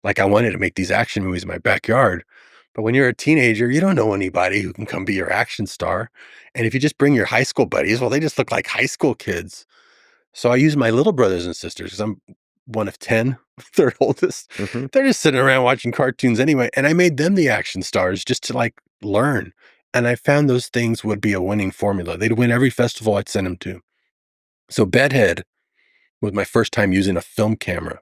Like I wanted to make these action movies in my backyard. But when you're a teenager, you don't know anybody who can come be your action star. And if you just bring your high school buddies, well, they just look like high school kids. So I use my little brothers and sisters because I'm one of 10, third oldest. Mhm. They're just sitting around watching cartoons anyway. And I made them the action stars just to like learn. And I found those things would be a winning formula. They'd win every festival I'd send them to. So Bedhead was my first time using a film camera.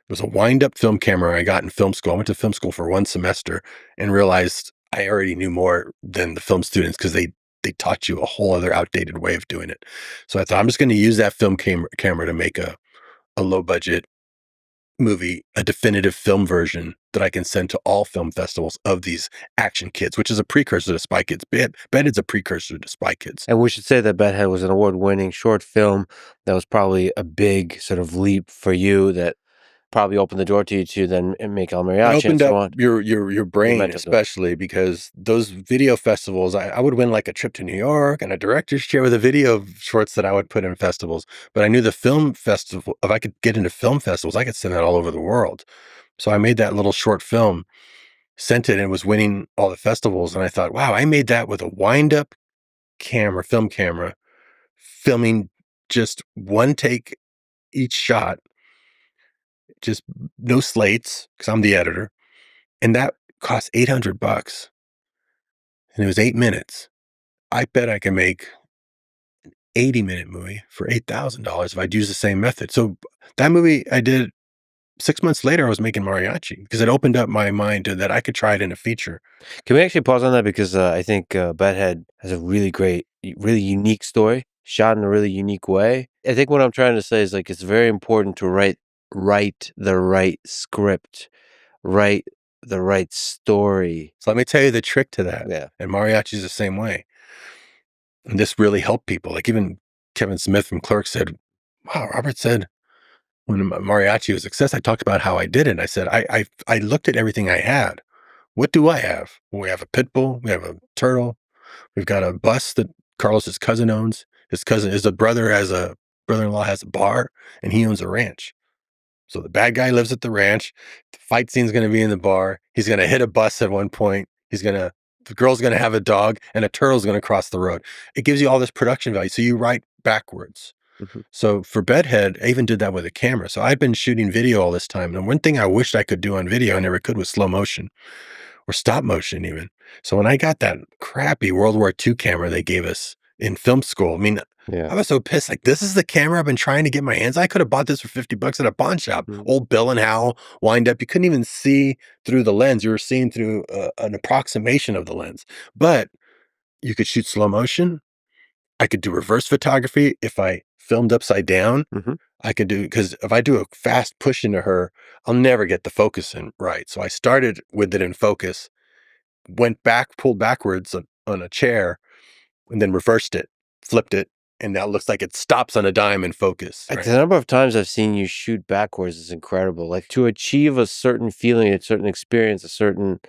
It was a wind-up film camera I got in film school. I went to film school for 1 semester and realized I already knew more than the film students because they taught you a whole other outdated way of doing it. So I thought I'm just going to use that film camera to make a low budget movie, a definitive film version that I can send to all film festivals of these action kids, which is a precursor to Spy Kids. Bedhead's a precursor to Spy Kids. And we should say that Bedhead was an award-winning short film that was probably a big sort of leap for you that probably opened the door to you to then make El It Mariachi and opened so up on. your brain, mental dope. especially because those video festivals, I would win like a trip to New York and a director's chair with the video shorts that I would put in festivals. But I knew the film festival, if I could get into film festivals, I could send that all over the world. So I made that little short film, sent it, and it was winning all the festivals. And I thought, wow, I made that with a wind-up camera, film camera, filming just one take each shot, just no slates, because I'm the editor. And that cost $800 and it was 8 minutes. I bet I can make 80-minute movie for $8,000 if I'd use the same method. So that movie I did 6 months later, I was making Mariachi because it opened up my mind to that I could try it in a feature. Can we actually pause on that because I think Bedhead has a really great, really unique story, shot in a really unique way. I think what I'm trying to say is like it's very important to write the right script, write the right story. So let me tell you the trick to that. Yeah. And Mariachi's the same way. And this really helped people. Like even Kevin Smith from Clerks said, wow, Robert said, when Mariachi was a success, I talked about how I did it. I said, I looked at everything I had. What do I have? Well, we have a pit bull, we have a turtle, we've got a bus that Carlos's cousin owns. His brother-in-law has a bar, and he owns a ranch. So the bad guy lives at the ranch. The fight scene's going to be in the bar. He's going to hit a bus at one point. The girl's going to have a dog, and a turtle's going to cross the road. It gives you all this production value. So you write backwards. Mhm. So for Bedhead, I even did that with a camera. So I've been shooting video all this time. And one thing I wished I could do on video, I never could, was slow motion or stop motion even. So when I got that crappy World War II camera they gave us in film school, I mean, Yeah. I was so pissed. Like, this is the camera I've been trying to get my hands. I could have bought this for $50 at a pawn shop. Mhm. Old Bill and Hal wind up. You couldn't even see through the lens. You were seeing through an approximation of the lens. But you could shoot slow motion. I could do reverse photography if I filmed upside down. Mhm. I could do, because if I do a fast push into her, I'll never get the focus in right. So I started with it in focus, went back, pulled backwards on a chair, and then reversed it, flipped it, and now it looks like it stops on a dime in focus. Like, Right? the number of times I've seen you shoot backwards is incredible. Like to achieve a certain feeling, a certain experience, a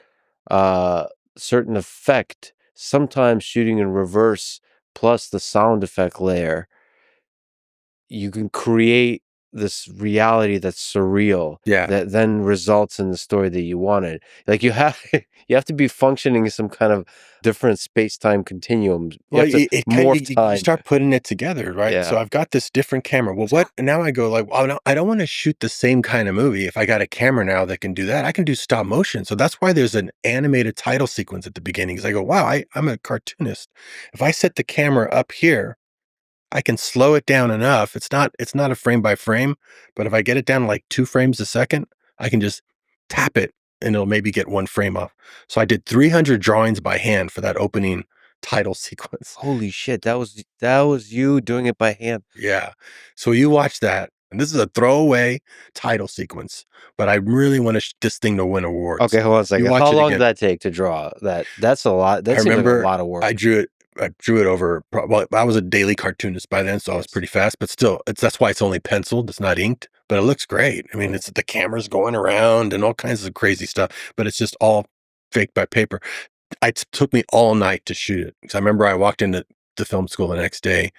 uh certain effect, sometimes shooting in reverse plus the sound effect layer, you can create this reality that's surreal Yeah. that then results in the story that you wanted. Like you have you have to be functioning in some kind of different space-time continuum. You Well, have to it kind morph of, you time. start putting it together, right? So Yeah. I've got this different camera. Well, what now? I go like, well, no, I don't want to shoot the same kind of movie. If I got a camera now that can do that, I can do stop motion. So that's why there's an animated title sequence at the beginning. Because I go, wow, I'm a cartoonist. If I set the camera up here, I can slow it down enough. It's not a frame by frame, but if I get it down to like 2 frames a second, I can just tap it and it'll maybe get 1 frame off. So I did 300 drawings by hand for that opening title sequence. Holy shit, that was you doing it by hand. Yeah. So you watch that, and this is a throwaway title sequence, but I really want this thing to win awards. Okay, hold on a You second. watch How it long did again. that take to draw? That's a lot. I That seems like a remember lot of work. I drew it over. Well, I was a daily cartoonist by then, so I was pretty fast. But still, that's why it's only penciled. It's not inked, but it looks great. I mean, it's the camera's going around and all kinds of crazy stuff, but it's just all faked by paper. It took me all night to shoot it because I remember I walked into the film school the next day,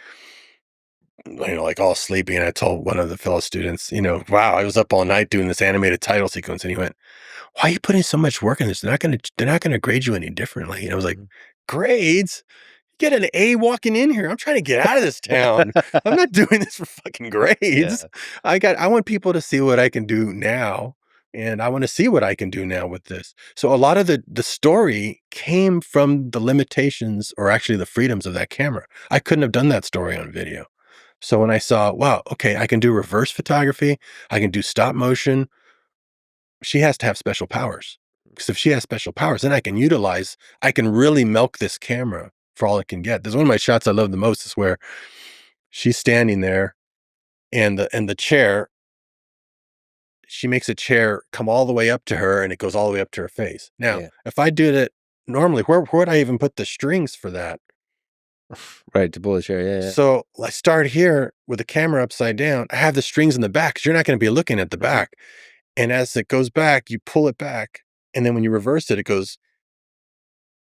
like all sleepy. And I told one of the fellow students, wow, I was up all night doing this animated title sequence. And he went, why are you putting so much work in this? They're not gonna grade you any differently. And I was like, Mhm. grades? Get an A walking in here. I'm trying to get out of this town. I'm not doing this for fucking grades. Yeah, I want people to see what I can do now, and I want to see what I can do now with this. So a lot of the story came from the limitations or actually the freedoms of that camera. I couldn't have done that story on video. So when I saw, wow, okay, I can do reverse photography, I can do stop motion, she has to have special powers. Because if she has special powers, then I can really milk this camera for all it can get. There's one of my shots I love the most is where she's standing there and the chair, she makes a chair come all the way up to her and it goes all the way up to her face. Now, yeah. if I did it normally, where would I even put the strings for that? Right, to pull the chair, yeah, So I start here with the camera upside down. I have the strings in the back because you're not going to be looking at the yeah. Mhm. back. And as it goes back, you pull it back. And then when you reverse it, it goes,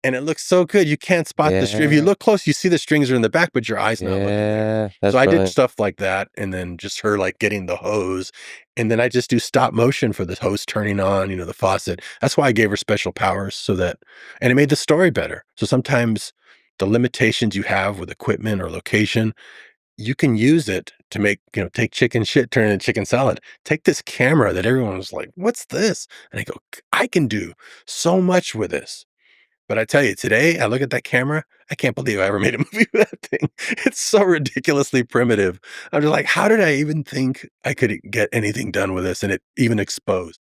and it looks so good. You can't spot the string. If you Yeah, look close, you see the strings are in the back, but your eye's not looking there. yeah, So that's I did brilliant. stuff like that. And then just her like getting the hose. And then I just do stop motion for the hose turning on, the faucet. That's why I gave her special powers and it made the story better. So sometimes the limitations you have with equipment or location, you can use it to take chicken shit, turn it into chicken salad. Take this camera that everyone was like, what's this? And I go, I can do so much with this. But I tell you, today I look at that camera, I can't believe I ever made a movie with that thing. It's so ridiculously primitive. I'm just like, how did I even think I could get anything done with this and it even exposed?